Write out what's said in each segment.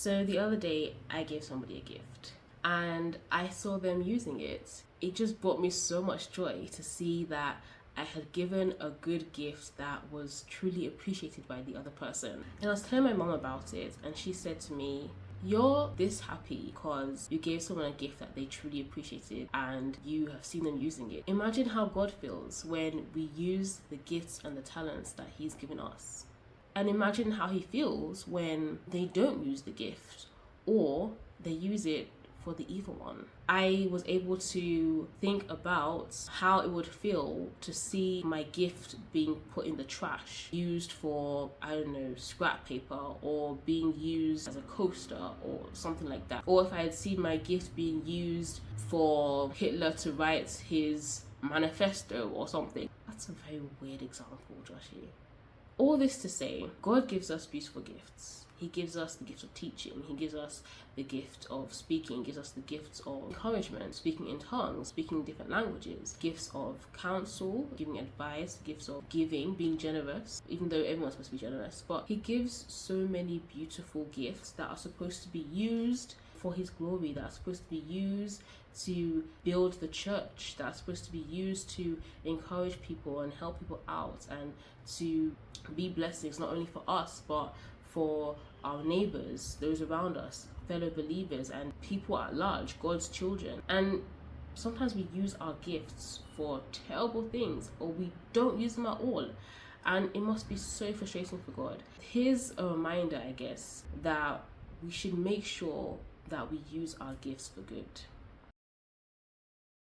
So the other day, I gave somebody a gift and I saw them using it. It just brought me so much joy to see that I had given a good gift that was truly appreciated by the other person. And I was telling my mom about it, and she said to me, "You're this happy because you gave someone a gift that they truly appreciated and you have seen them using it." Imagine how God feels when we use the gifts and the talents that He's given us. And imagine how He feels when they don't use the gift or they use it for the evil one. I was able to think about how it would feel to see my gift being put in the trash, used for, I don't know, scrap paper, or being used as a coaster or something like that. Or if I had seen my gift being used for Hitler to write his manifesto or something. That's a very weird example, Joshie. All this to say, God gives us beautiful gifts. He gives us the gift of teaching. He gives us the gift of speaking. He gives us the gifts of encouragement, speaking in tongues, speaking different languages, gifts of counsel, giving advice, gifts of giving, being generous, even though everyone's supposed to be generous. But He gives so many beautiful gifts that are supposed to be used for His glory, that are supposed to be used to build the church, that are supposed to be used to encourage people and help people out and to be blessings not only for us but for our neighbors, those around us, fellow believers and people at large, God's children. And sometimes we use our gifts for terrible things, or we don't use them at all, and it must be so frustrating for God. Here's a reminder, I guess, that we should make sure that we use our gifts for good.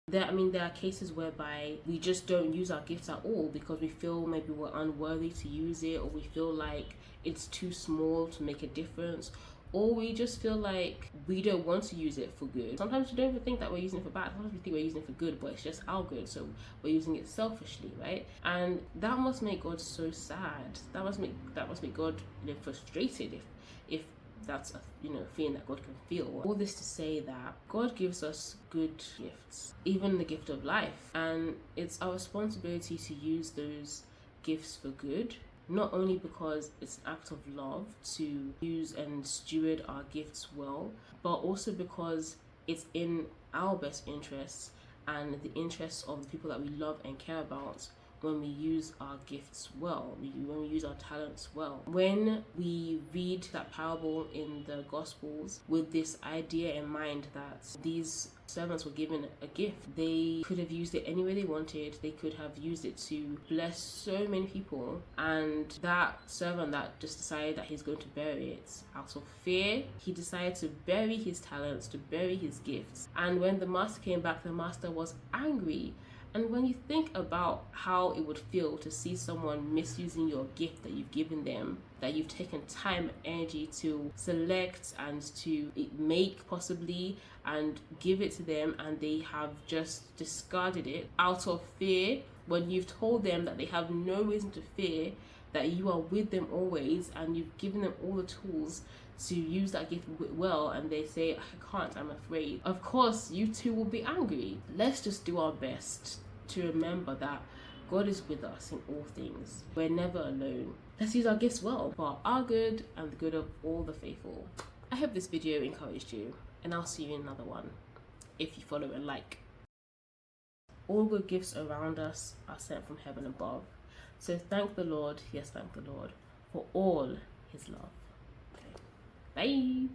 There are cases whereby we just don't use our gifts at all because we feel maybe we're unworthy to use it, or we feel like it's too small to make a difference, or we just feel like we don't want to use it for good. Sometimes we don't even think that we're using it for bad. Sometimes we think we're using it for good, but it's just our good, so we're using it selfishly, right? And that must make God so sad. That must make God, frustrated if that's a feeling that God can feel. All this to say that God gives us good gifts, even the gift of life, and it's our responsibility to use those gifts for good, not only because it's an act of love to use and steward our gifts well, but also because it's in our best interests and the interests of the people that we love and care about when we use our gifts well, when we use our talents well. When we read that parable in the Gospels with this idea in mind that these servants were given a gift, they could have used it any way they wanted. They could have used it to bless so many people, and that servant that just decided that he's going to bury it out of fear, he decided to bury his talents, to bury his gifts. And when the master came back, the master was angry. And when you think about how it would feel to see someone misusing your gift that you've given them, that you've taken time and energy to select and to make possibly and give it to them, and they have just discarded it out of fear, when you've told them that they have no reason to fear, that you are with them always, and you've given them all the tools to use that gift well, and they say, "I can't, I'm afraid." Of course, you too will be angry. Let's just do our best to remember that God is with us in all things. We're never alone. Let's use our gifts well for our good and the good of all the faithful. I hope this video encouraged you, and I'll see you in another one if you follow and like. All good gifts around us are sent from heaven above. So thank the Lord, yes, thank the Lord for all His love. Okay. Bye.